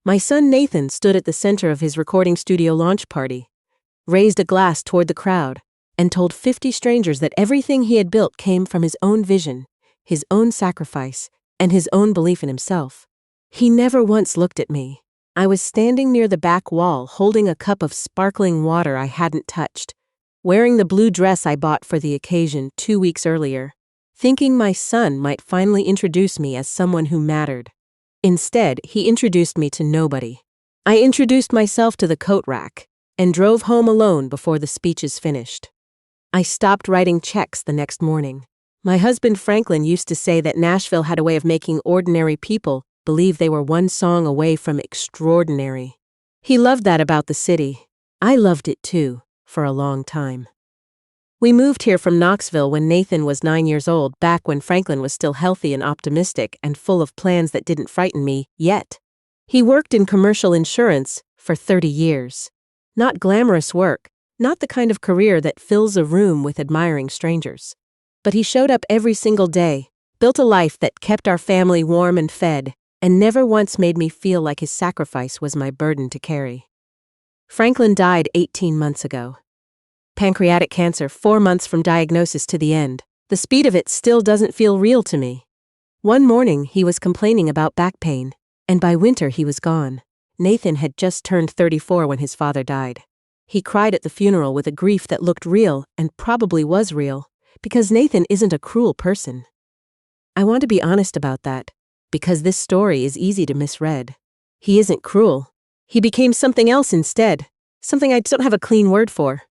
My son Nathan stood at the center of his recording studio launch party, raised a glass toward the crowd, and told 50 strangers that everything he had built came from his own vision, his own sacrifice, and his own belief in himself. He never once looked at me. I was standing near the back wall holding a cup of sparkling water I hadn't touched, wearing the blue dress I bought for the occasion 2 weeks earlier, thinking my son might finally introduce me as someone who mattered. Instead, he introduced me to nobody. I introduced myself to the coat rack and drove home alone before the speeches finished. I stopped writing checks the next morning. My husband Franklin used to say that Nashville had a way of making ordinary people believe they were one song away from extraordinary. He loved that about the city. I loved it too, for a long time. We moved here from Knoxville when Nathan was 9 years old, back when Franklin was still healthy and optimistic and full of plans that didn't frighten me, yet. He worked in commercial insurance for 30 years. Not glamorous work, not the kind of career that fills a room with admiring strangers. But he showed up every single day, built a life that kept our family warm and fed, and never once made me feel like his sacrifice was my burden to carry. Franklin died 18 months ago. Pancreatic cancer, 4 months from diagnosis to the end. The speed of it still doesn't feel real to me. One morning, he was complaining about back pain, and by winter he was gone. Nathan had just turned 34 when his father died. He cried at the funeral with a grief that looked real and probably was real, because Nathan isn't a cruel person. I want to be honest about that, because this story is easy to misread. He isn't cruel. He became something else instead, something I don't have a clean word for.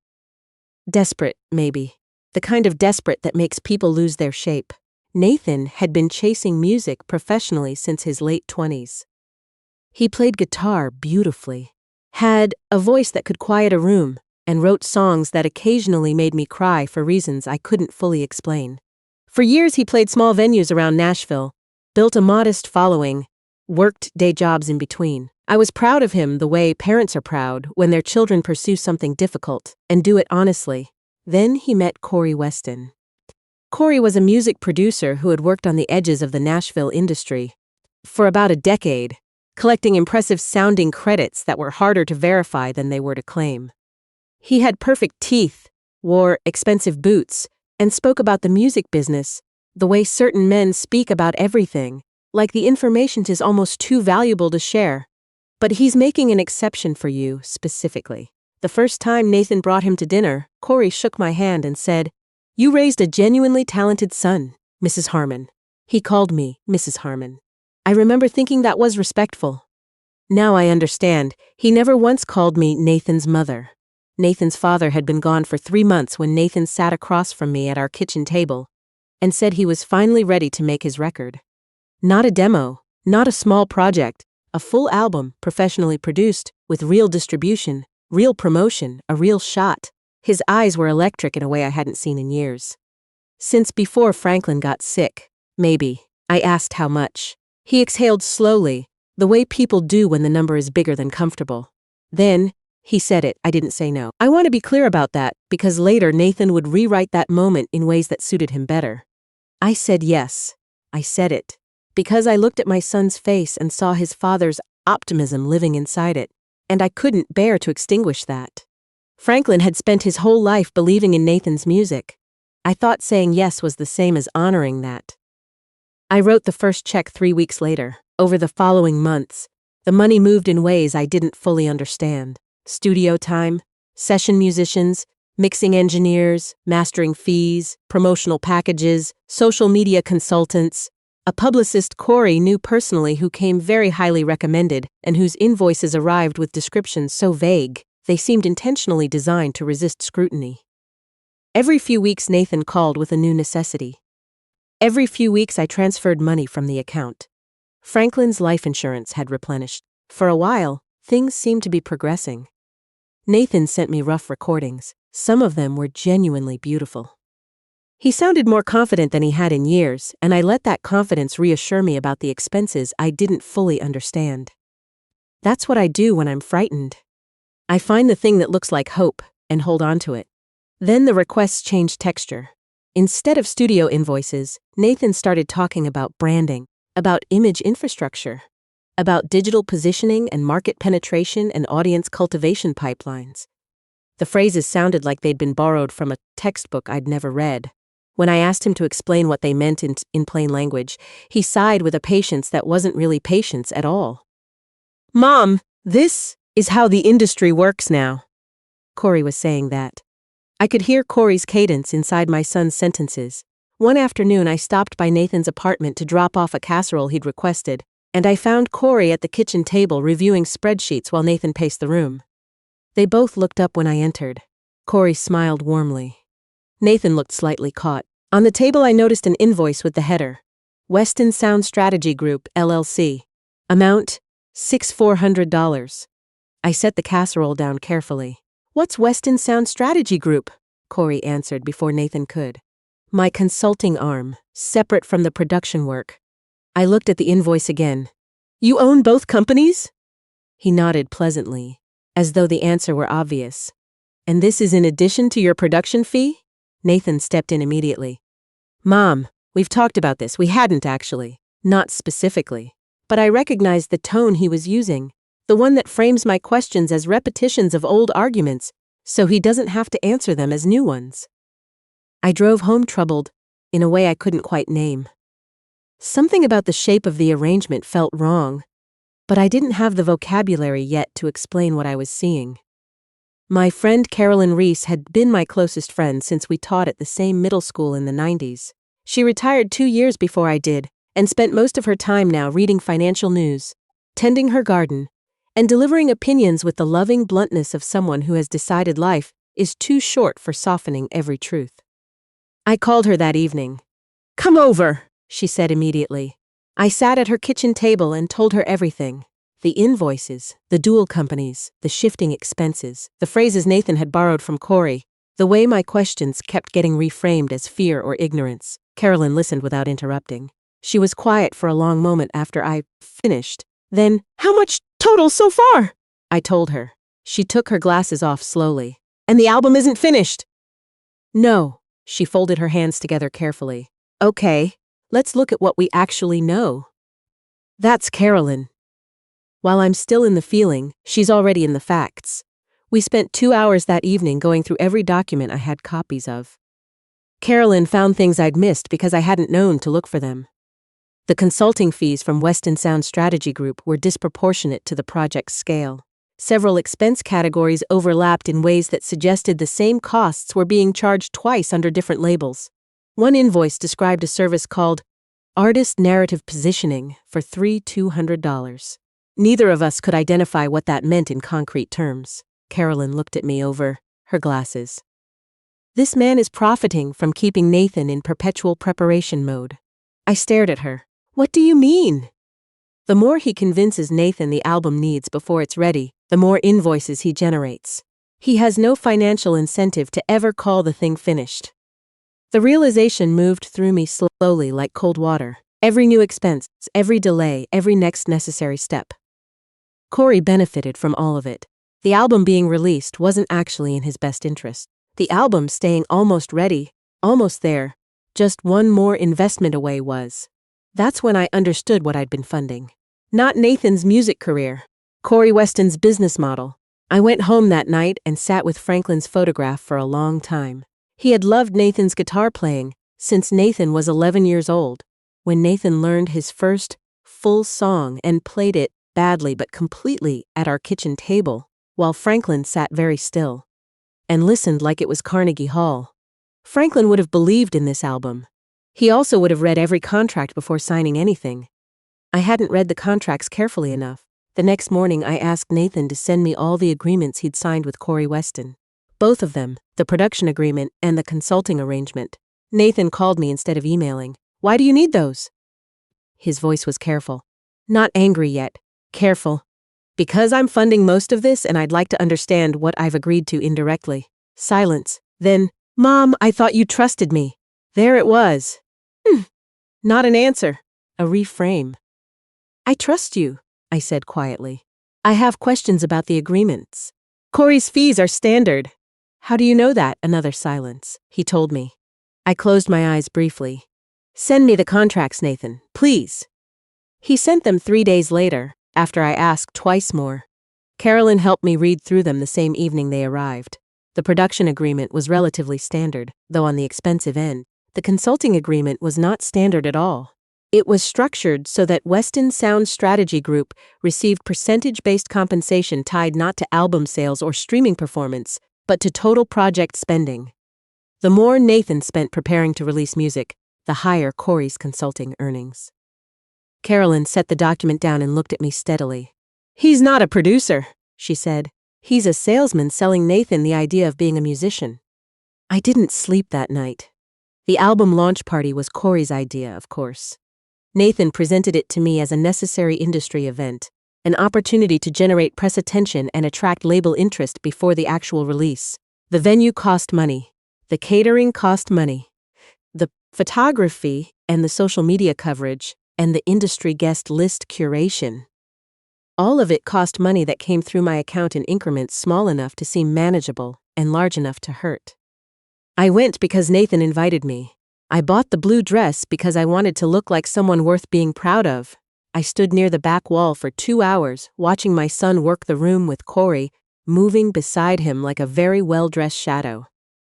Desperate, maybe. The kind of desperate that makes people lose their shape. Nathan had been chasing music professionally since his late 20s. He played guitar beautifully, had a voice that could quiet a room, and wrote songs that occasionally made me cry for reasons I couldn't fully explain. For years he played small venues around Nashville, built a modest following, worked day jobs in between. I was proud of him the way parents are proud when their children pursue something difficult and do it honestly. Then he met Corey Weston. Corey was a music producer who had worked on the edges of the Nashville industry for about a decade, collecting impressive sounding credits that were harder to verify than they were to claim. He had perfect teeth, wore expensive boots, and spoke about the music business the way certain men speak about everything, like the information is almost too valuable to share. But he's making an exception for you, specifically. The first time Nathan brought him to dinner, Corey shook my hand and said, "You raised a genuinely talented son, Mrs. Harmon." He called me Mrs. Harmon. I remember thinking that was respectful. Now I understand, he never once called me Nathan's mother. Nathan's father had been gone for 3 months when Nathan sat across from me at our kitchen table and said he was finally ready to make his record. Not a demo, not a small project, a full album, professionally produced, with real distribution, real promotion, a real shot. His eyes were electric in a way I hadn't seen in years. Since before Franklin got sick, maybe. I asked how much. He exhaled slowly, the way people do when the number is bigger than comfortable. Then, he said it. I didn't say no. I want to be clear about that, because later Nathan would rewrite that moment in ways that suited him better. I said yes. I said it. Because I looked at my son's face and saw his father's optimism living inside it, and I couldn't bear to extinguish that. Franklin had spent his whole life believing in Nathan's music. I thought saying yes was the same as honoring that. I wrote the first check 3 weeks later. Over the following months, the money moved in ways I didn't fully understand. Studio time, session musicians, mixing engineers, mastering fees, promotional packages, social media consultants. A publicist Corey knew personally who came very highly recommended and whose invoices arrived with descriptions so vague, they seemed intentionally designed to resist scrutiny. Every few weeks Nathan called with a new necessity. Every few weeks I transferred money from the account. Franklin's life insurance had replenished. For a while, things seemed to be progressing. Nathan sent me rough recordings. Some of them were genuinely beautiful. He sounded more confident than he had in years, and I let that confidence reassure me about the expenses I didn't fully understand. That's what I do when I'm frightened. I find the thing that looks like hope and hold on to it. Then the requests changed texture. Instead of studio invoices, Nathan started talking about branding, about image infrastructure. about digital positioning and market penetration and audience cultivation pipelines. The phrases sounded like they'd been borrowed from a textbook I'd never read. When I asked him to explain what they meant in plain language, he sighed with a patience that wasn't really patience at all. "Mom, this is how the industry works now." Corey was saying that. I could hear Corey's cadence inside my son's sentences. One afternoon, I stopped by Nathan's apartment to drop off a casserole he'd requested, and I found Corey at the kitchen table reviewing spreadsheets while Nathan paced the room. They both looked up when I entered. Corey smiled warmly. Nathan looked slightly caught. On the table, I noticed an invoice with the header, Weston Sound Strategy Group, LLC. Amount, $6,400. I set the casserole down carefully. "What's Weston Sound Strategy Group?" Corey answered before Nathan could. "My consulting arm, separate from the production work." I looked at the invoice again. "You own both companies?" He nodded pleasantly, as though the answer were obvious. "And this is in addition to your production fee?" Nathan stepped in immediately. "Mom, we've talked about this. We hadn't actually. Not specifically. But I recognized the tone he was using, the one that frames my questions as repetitions of old arguments, so he doesn't have to answer them as new ones." I drove home troubled, in a way I couldn't quite name. Something about the shape of the arrangement felt wrong, but I didn't have the vocabulary yet to explain what I was seeing. My friend Carolyn Reese had been my closest friend since we taught at the same middle school in the 90s. She retired 2 years before I did, and spent most of her time now reading financial news, tending her garden, and delivering opinions with the loving bluntness of someone who has decided life is too short for softening every truth. I called her that evening. "Come over," she said immediately. I sat at her kitchen table and told her everything. The invoices, the dual companies, the shifting expenses, the phrases Nathan had borrowed from Corey, the way my questions kept getting reframed as fear or ignorance. Carolyn listened without interrupting. She was quiet for a long moment after I finished. Then, "How much total so far?" I told her. She took her glasses off slowly. "And the album isn't finished?" "No." She folded her hands together carefully. "Okay, let's look at what we actually know." That's Carolyn. While I'm still in the feeling, she's already in the facts. We spent 2 hours that evening going through every document I had copies of. Carolyn found things I'd missed because I hadn't known to look for them. The consulting fees from Weston Sound Strategy Group were disproportionate to the project's scale. Several expense categories overlapped in ways that suggested the same costs were being charged twice under different labels. One invoice described a service called Artist Narrative Positioning for $3,200. Neither of us could identify what that meant in concrete terms. Carolyn looked at me over her glasses. "This man is profiting from keeping Nathan in perpetual preparation mode." I stared at her. "What do you mean?" "The more he convinces Nathan the album needs before it's ready, the more invoices he generates. He has no financial incentive to ever call the thing finished." The realization moved through me slowly like cold water. Every new expense, every delay, every next necessary step. Corey benefited from all of it. The album being released wasn't actually in his best interest. The album staying almost ready, almost there, just one more investment away was. That's when I understood what I'd been funding. Not Nathan's music career, Corey Weston's business model. I went home that night and sat with Franklin's photograph for a long time. He had loved Nathan's guitar playing since Nathan was 11 years old. When Nathan learned his first full song and played it badly but completely at our kitchen table, while Franklin sat very still and listened like it was Carnegie Hall. Franklin would have believed in this album. He also would have read every contract before signing anything. I hadn't read the contracts carefully enough. The next morning I asked Nathan to send me all the agreements he'd signed with Corey Weston. Both of them, the production agreement and the consulting arrangement. Nathan called me instead of emailing. "Why do you need those?" His voice was careful. Not angry yet. Careful. "Because I'm funding most of this and I'd like to understand what I've agreed to indirectly." Silence. Then, "Mom, I thought you trusted me." There it was. Not an answer. A reframe. "I trust you," I said quietly. "I have questions about the agreements. Corey's fees are standard." "How do you know that?" Another silence. He told me. I closed my eyes briefly. "Send me the contracts, Nathan, please." He sent them 3 days later, after I asked twice more. Carolyn helped me read through them the same evening they arrived. The production agreement was relatively standard, though on the expensive end. The consulting agreement was not standard at all. It was structured so that Weston Sound Strategy Group received percentage-based compensation tied not to album sales or streaming performance, but to total project spending. The more Nathan spent preparing to release music, the higher Corey's consulting earnings. Carolyn set the document down and looked at me steadily. "He's not a producer," she said. "He's a salesman selling Nathan the idea of being a musician." I didn't sleep that night. The album launch party was Corey's idea, of course. Nathan presented it to me as a necessary industry event, an opportunity to generate press attention and attract label interest before the actual release. The venue cost money. The catering cost money. The photography and the social media coverage and the industry guest list curation. All of it cost money that came through my account in increments small enough to seem manageable and large enough to hurt. I went because Nathan invited me. I bought the blue dress because I wanted to look like someone worth being proud of. I stood near the back wall for 2 hours, watching my son work the room with Corey, moving beside him like a very well-dressed shadow.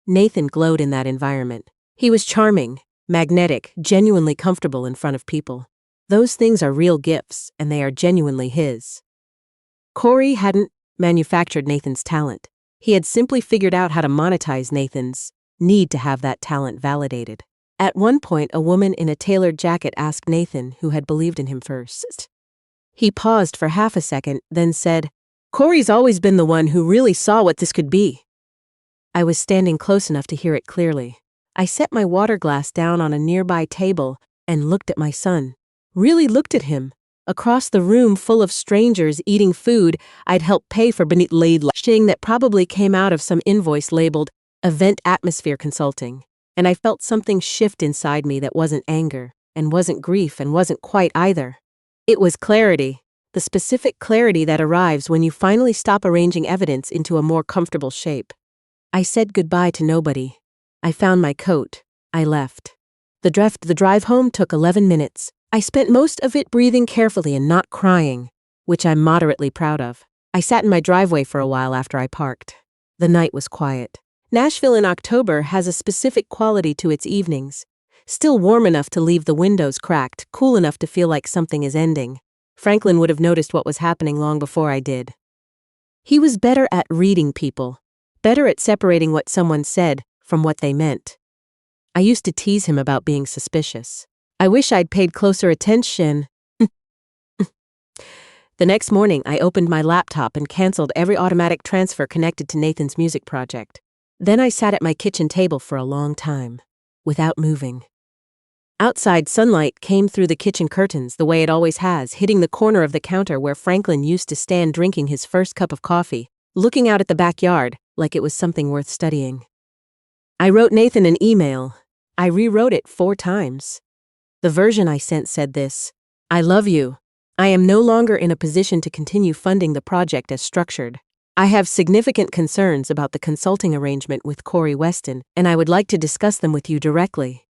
Nathan glowed in that environment. He was charming, magnetic, genuinely comfortable in front of people. Those things are real gifts, and they are genuinely his. Corey hadn't manufactured Nathan's talent. He had simply figured out how to monetize Nathan's need to have that talent validated. At one point, a woman in a tailored jacket asked Nathan who had believed in him first. He paused for half a second, then said, "Corey's always been the one who really saw what this could be." I was standing close enough to hear it clearly. I set my water glass down on a nearby table and looked at my son. Really looked at him. Across the room full of strangers eating food I'd helped pay for beneath laid lashing that probably came out of some invoice labeled Event Atmosphere Consulting. And I felt something shift inside me that wasn't anger, and wasn't grief, and wasn't quite either. It was clarity, the specific clarity that arrives when you finally stop arranging evidence into a more comfortable shape. I said goodbye to nobody. I found my coat. I left. The drive home took 11 minutes. I spent most of it breathing carefully and not crying, which I'm moderately proud of. I sat in my driveway for a while after I parked. The night was quiet. Nashville in October has a specific quality to its evenings. Still warm enough to leave the windows cracked, cool enough to feel like something is ending. Franklin would have noticed what was happening long before I did. He was better at reading people, better at separating what someone said from what they meant. I used to tease him about being suspicious. I wish I'd paid closer attention. The next morning, I opened my laptop and canceled every automatic transfer connected to Nathan's music project. Then I sat at my kitchen table for a long time, without moving. Outside sunlight came through the kitchen curtains the way it always has, hitting the corner of the counter where Franklin used to stand drinking his first cup of coffee, looking out at the backyard like it was something worth studying. I wrote Nathan an email. I rewrote it 4 times. The version I sent said this: "I love you. I am no longer in a position to continue funding the project as structured. I have significant concerns about the consulting arrangement with Corey Weston, and I would like to discuss them with you directly.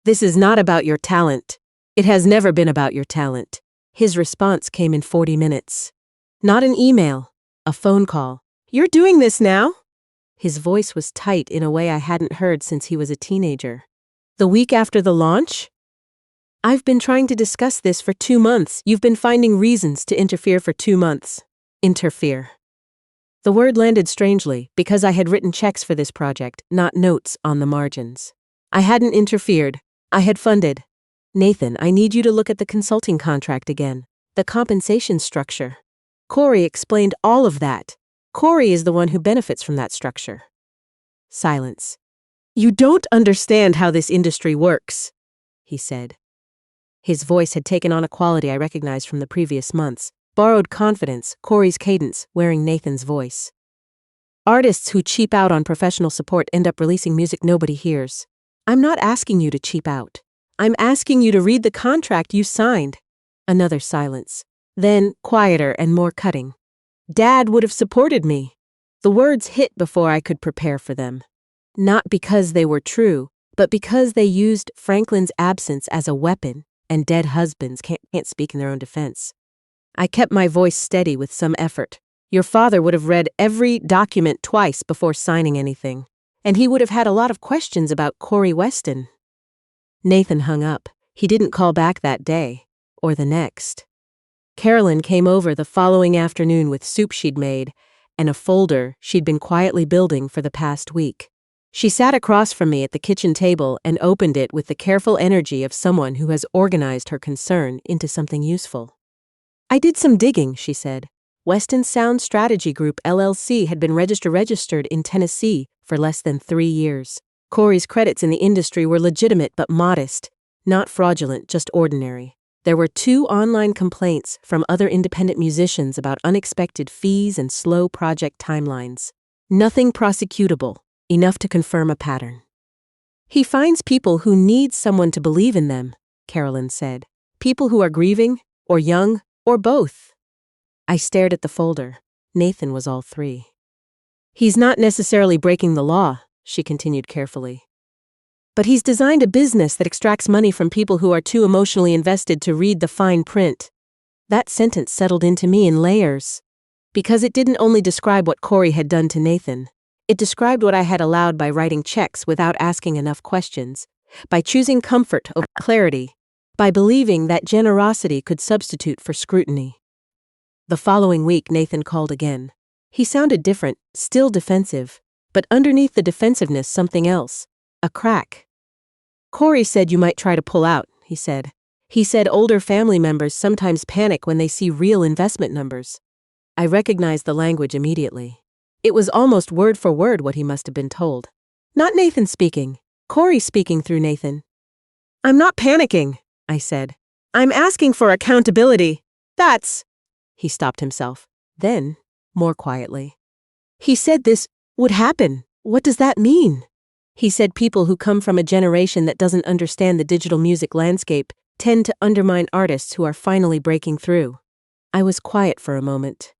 This is not about your talent. It has never been about your talent." His response came in 40 minutes. Not an email, a phone call. "You're doing this now?" His voice was tight in a way I hadn't heard since he was a teenager. "The week after the launch?" "I've been trying to discuss this for 2 months. You've been finding reasons to interfere for 2 months. Interfere." The word landed strangely because I had written checks for this project, not notes on the margins. I hadn't interfered. I had funded. "Nathan, I need you to look at the consulting contract again. The compensation structure." Corey explained all of that. Corey is the one who benefits from that structure. Silence. "You don't understand how this industry works," he said. His voice had taken on a quality I recognized from the previous months. Borrowed confidence, Corey's cadence, wearing Nathan's voice. "Artists who cheap out on professional support end up releasing music nobody hears. I'm not asking you to cheap out. I'm asking you to read the contract you signed." Another silence. Then, quieter and more cutting. "Dad would have supported me." The words hit before I could prepare for them. Not because they were true, but because they used Franklin's absence as a weapon, and dead husbands can't speak in their own defense. I kept my voice steady with some effort. Your father would have read every document twice before signing anything. And he would have had a lot of questions about Corey Weston. Nathan hung up. He didn't call back that day, or the next. Carolyn came over the following afternoon with soup she'd made, and a folder she'd been quietly building for the past week. She sat across from me at the kitchen table and opened it with the careful energy of someone who has organized her concern into something useful. I did some digging, she said. Weston Sound Strategy Group LLC had been registered in Tennessee for less than 3 years. Corey's credits in the industry were legitimate but modest, not fraudulent, just ordinary. There were 2 online complaints from other independent musicians about unexpected fees and slow project timelines. Nothing prosecutable, enough to confirm a pattern. He finds people who need someone to believe in them, Carolyn said. People who are grieving, or young, or both. I stared at the folder. Nathan was all 3. He's not necessarily breaking the law, she continued carefully. But he's designed a business that extracts money from people who are too emotionally invested to read the fine print. That sentence settled into me in layers. Because it didn't only describe what Corey had done to Nathan. It described what I had allowed by writing checks without asking enough questions, by choosing comfort over clarity, by believing that generosity could substitute for scrutiny. The following week, Nathan called again. He sounded different, still defensive, but underneath the defensiveness something else, a crack. Corey said you might try to pull out, he said. He said older family members sometimes panic when they see real investment numbers. I recognized the language immediately. It was almost word for word what he must have been told. Not Nathan speaking, Corey speaking through Nathan. I'm not panicking, I said. I'm asking for accountability. That's... He stopped himself. Then, more quietly. He said this would happen. What does that mean? He said people who come from a generation that doesn't understand the digital music landscape tend to undermine artists who are finally breaking through. I was quiet for a moment.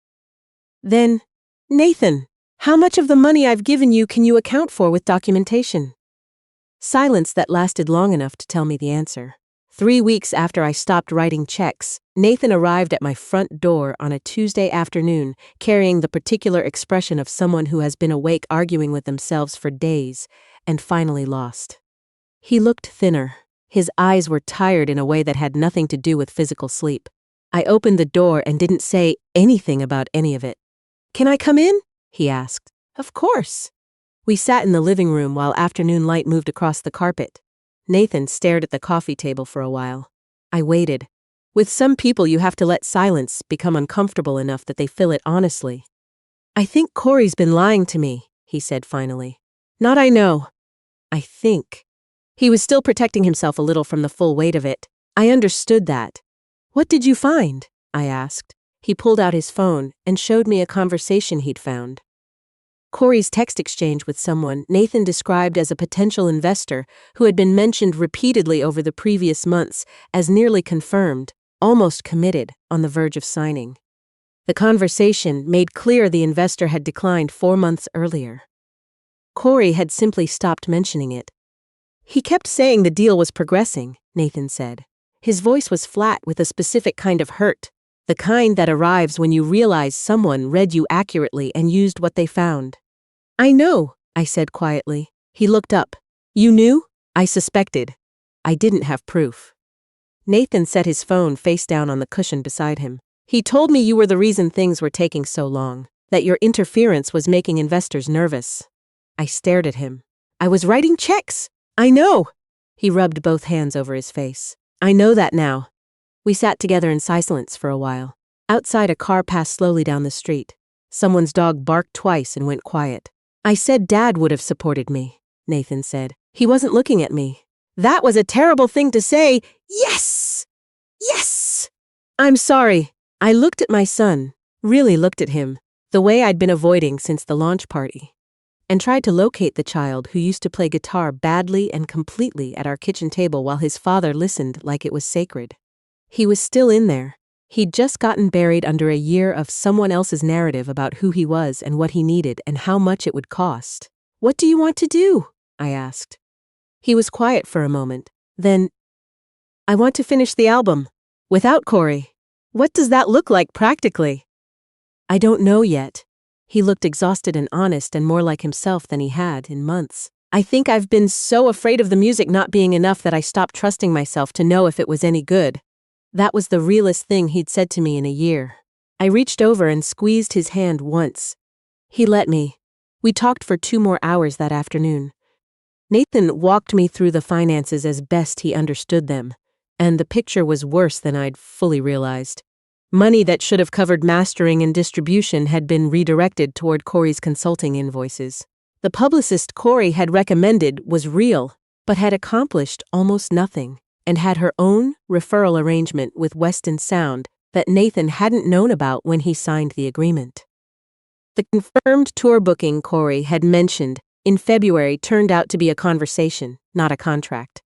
Then, Nathan, how much of the money I've given you can you account for with documentation? Silence that lasted long enough to tell me the answer. 3 weeks after I stopped writing checks, Nathan arrived at my front door on a Tuesday afternoon, carrying the particular expression of someone who has been awake arguing with themselves for days, and finally lost. He looked thinner. His eyes were tired in a way that had nothing to do with physical sleep. I opened the door and didn't say anything about any of it. Can I come in? He asked. Of course. We sat in the living room while afternoon light moved across the carpet. Nathan stared at the coffee table for a while. I waited. With some people you have to let silence become uncomfortable enough that they fill it honestly. I think Corey's been lying to me, he said finally. Not I know. I think. He was still protecting himself a little from the full weight of it. I understood that. What did you find? I asked. He pulled out his phone and showed me a conversation he'd found. Corey's text exchange with someone Nathan described as a potential investor who had been mentioned repeatedly over the previous months as nearly confirmed, almost committed, on the verge of signing. The conversation made clear the investor had declined 4 months earlier. Corey had simply stopped mentioning it. He kept saying the deal was progressing, Nathan said. His voice was flat with a specific kind of hurt, the kind that arrives when you realize someone read you accurately and used what they found. I know, I said quietly. He looked up. You knew? I suspected. I didn't have proof. Nathan set his phone face down on the cushion beside him. He told me you were the reason things were taking so long, that your interference was making investors nervous. I stared at him. I was writing checks. I know. He rubbed both hands over his face. I know that now. We sat together in silence for a while. Outside, a car passed slowly down the street. Someone's dog barked twice and went quiet. I said Dad would have supported me, Nathan said. He wasn't looking at me. That was a terrible thing to say. Yes! Yes! I'm sorry. I looked at my son, really looked at him, the way I'd been avoiding since the launch party, and tried to locate the child who used to play guitar badly and completely at our kitchen table while his father listened like it was sacred. He was still in there. He'd just gotten buried under a year of someone else's narrative about who he was and what he needed and how much it would cost. What do you want to do? I asked. He was quiet for a moment. Then, I want to finish the album. Without Corey. What does that look like practically? I don't know yet. He looked exhausted and honest and more like himself than he had in months. I think I've been so afraid of the music not being enough that I stopped trusting myself to know if it was any good. That was the realest thing he'd said to me in a year. I reached over and squeezed his hand once. He let me. We talked for 2 more hours that afternoon. Nathan walked me through the finances as best he understood them, and the picture was worse than I'd fully realized. Money that should have covered mastering and distribution had been redirected toward Corey's consulting invoices. The publicist Corey had recommended was real, but had accomplished almost nothing, and had her own referral arrangement with Weston Sound that Nathan hadn't known about when he signed the agreement. The confirmed tour booking Corey had mentioned in February turned out to be a conversation, not a contract.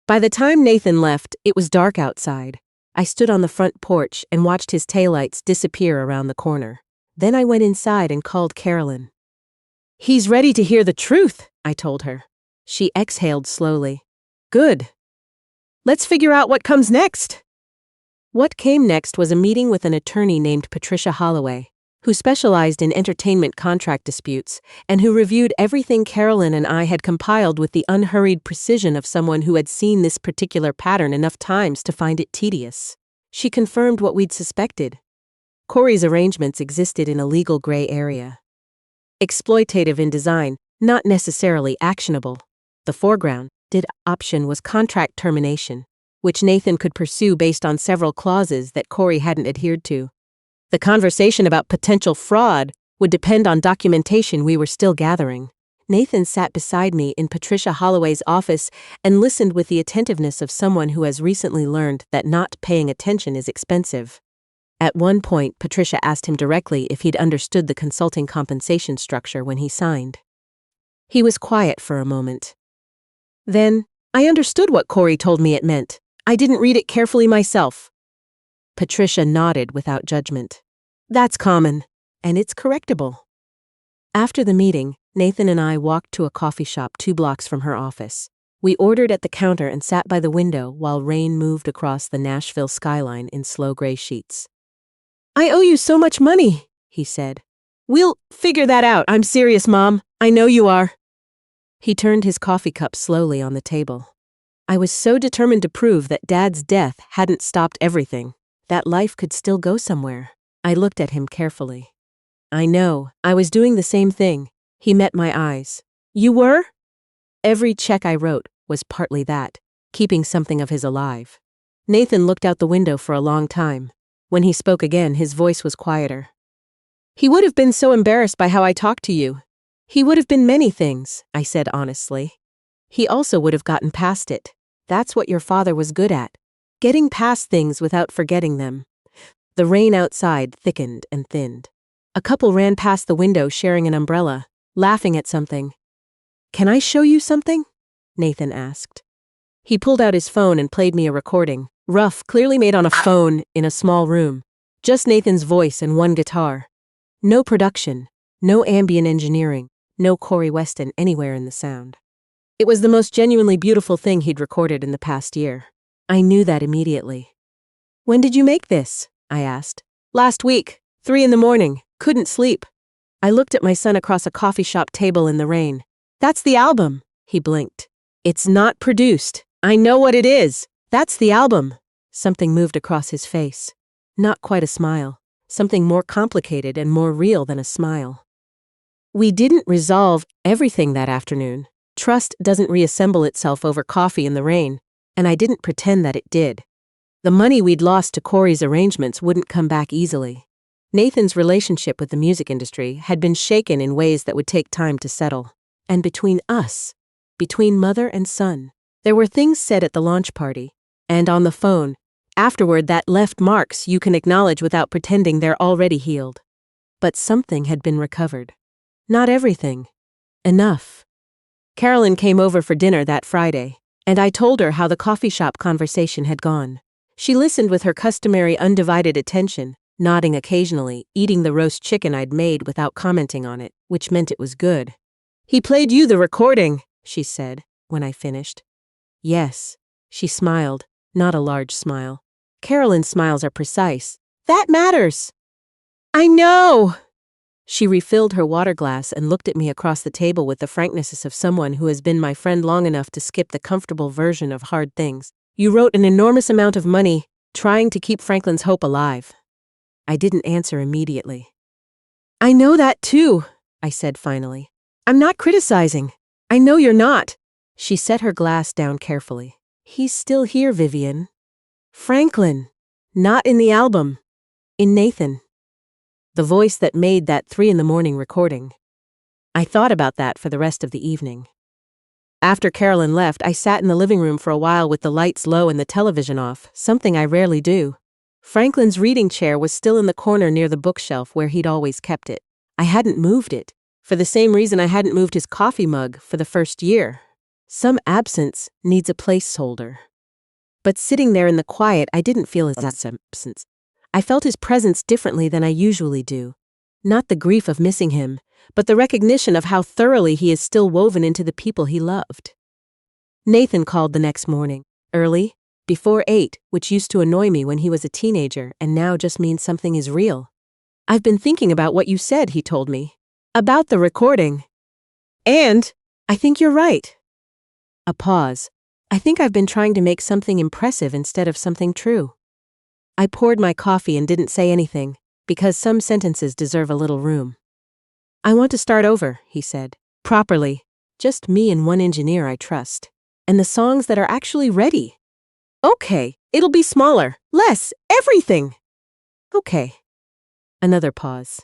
By the time Nathan left, it was dark outside. I stood on the front porch and watched his taillights disappear around the corner. Then I went inside and called Carolyn. "He's ready to hear the truth," I told her. She exhaled slowly. "Good. Let's figure out what comes next." What came next was a meeting with an attorney named Patricia Holloway, who specialized in entertainment contract disputes and who reviewed everything Carolyn and I had compiled with the unhurried precision of someone who had seen this particular pattern enough times to find it tedious. She confirmed what we'd suspected. Corey's arrangements existed in a legal gray area. Exploitative in design, not necessarily actionable. The foreground option was contract termination, which Nathan could pursue based on several clauses that Corey hadn't adhered to. The conversation about potential fraud would depend on documentation we were still gathering. Nathan sat beside me in Patricia Holloway's office and listened with the attentiveness of someone who has recently learned that not paying attention is expensive. At one point, Patricia asked him directly if he'd understood the consulting compensation structure when he signed. He was quiet for a moment. Then, "I understood what Corey told me it meant. I didn't read it carefully myself." Patricia nodded without judgment. "That's common, and it's correctable." After the meeting, Nathan and I walked to a coffee shop 2 blocks from her office. We ordered at the counter and sat by the window while rain moved across the Nashville skyline in slow gray sheets. "I owe you so much money," he said. "We'll figure that out. I'm serious, Mom. I know you are." He turned his coffee cup slowly on the table. I was so determined to prove that Dad's death hadn't stopped everything, that life could still go somewhere. I looked at him carefully. "I know. I was doing the same thing." He met my eyes. "You were?" Every check I wrote was partly that, keeping something of his alive. Nathan looked out the window for a long time. When he spoke again, his voice was quieter. "He would have been so embarrassed by how I talked to you. He would have been many things," I said honestly. "He also would have gotten past it. That's what your father was good at. Getting past things without forgetting them." The rain outside thickened and thinned. A couple ran past the window sharing an umbrella, laughing at something. "Can I show you something?" Nathan asked. He pulled out his phone and played me a recording, rough, clearly made on a phone in a small room. Just Nathan's voice and one guitar. No production, no ambient engineering, no Corey Weston anywhere in the sound. It was the most genuinely beautiful thing he'd recorded in the past year. I knew that immediately. "When did you make this?" I asked. "Last week, 3 a.m, couldn't sleep." I looked at my son across a coffee shop table in the rain. "That's the album," he blinked. "It's not produced. I know what it is. That's the album." Something moved across his face. Not quite a smile. Something more complicated and more real than a smile. We didn't resolve everything that afternoon. Trust doesn't reassemble itself over coffee in the rain, and I didn't pretend that it did. The money we'd lost to Corey's arrangements wouldn't come back easily. Nathan's relationship with the music industry had been shaken in ways that would take time to settle. And between us, between mother and son, there were things said at the launch party, and on the phone, afterward that left marks you can acknowledge without pretending they're already healed. But something had been recovered. Not everything. Enough. Carolyn came over for dinner that Friday, and I told her how the coffee shop conversation had gone. She listened with her customary undivided attention, nodding occasionally, eating the roast chicken I'd made without commenting on it, which meant it was good. "He played you the recording," she said, when I finished. "Yes." She smiled, not a large smile. Carolyn's smiles are precise, That matters. I know. She refilled her water glass and looked at me across the table with the frankness of someone who has been my friend long enough to skip the comfortable version of hard things. You wrote an enormous amount of money, trying to keep Franklin's hope alive. I didn't answer immediately. I know that too, I said finally. I'm not criticizing. I know you're not. She set her glass down carefully. He's still here, Vivian. Franklin. Not in the album. In Nathan. The voice that made that 3 a.m. recording. I thought about that for the rest of the evening. After Carolyn left, I sat in the living room for a while with the lights low and the television off, something I rarely do. Franklin's reading chair was still in the corner near the bookshelf where he'd always kept it. I hadn't moved it, for the same reason I hadn't moved his coffee mug for the first year. Some absence needs a placeholder. But sitting there in the quiet, I didn't feel his absence. I felt his presence differently than I usually do. Not the grief of missing him, but the recognition of how thoroughly he is still woven into the people he loved. Nathan called the next morning, early, before 8, which used to annoy me when he was a teenager and now just means something is real. I've been thinking about what you said, he told me. About the recording. And I think you're right. A pause. I think I've been trying to make something impressive instead of something true. I poured my coffee and didn't say anything, because some sentences deserve a little room. I want to start over, he said. Properly. Just me and one engineer I trust. And the songs that are actually ready. Okay, it'll be smaller, less, everything. Okay. Another pause.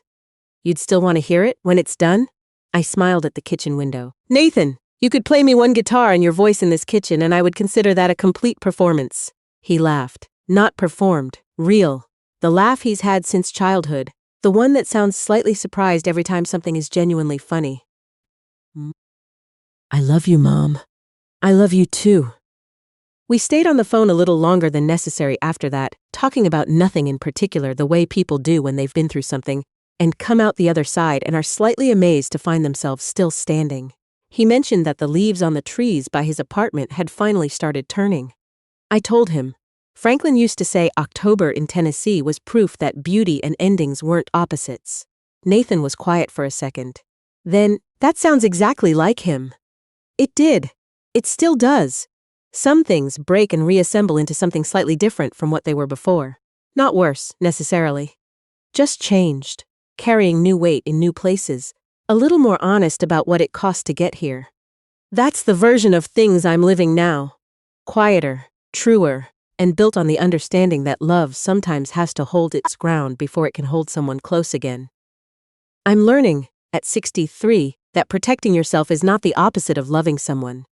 You'd still want to hear it when it's done? I smiled at the kitchen window. Nathan, you could play me one guitar and your voice in this kitchen and I would consider that a complete performance. He laughed. Not performed. Real. The laugh he's had since childhood. The one that sounds slightly surprised every time something is genuinely funny. I love you, Mom. I love you too. We stayed on the phone a little longer than necessary after that, talking about nothing in particular, the way people do when they've been through something, and come out the other side and are slightly amazed to find themselves still standing. He mentioned that the leaves on the trees by his apartment had finally started turning. I told him. Franklin used to say October in Tennessee was proof that beauty and endings weren't opposites. Nathan was quiet for a second. Then, that sounds exactly like him. It did. It still does. Some things break and reassemble into something slightly different from what they were before. Not worse, necessarily. Just changed. Carrying new weight in new places. A little more honest about what it cost to get here. That's the version of things I'm living now. Quieter, truer, and built on the understanding that love sometimes has to hold its ground before it can hold someone close again. I'm learning, at 63, that protecting yourself is not the opposite of loving someone.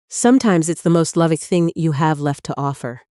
Sometimes it's the most loving thing you have left to offer.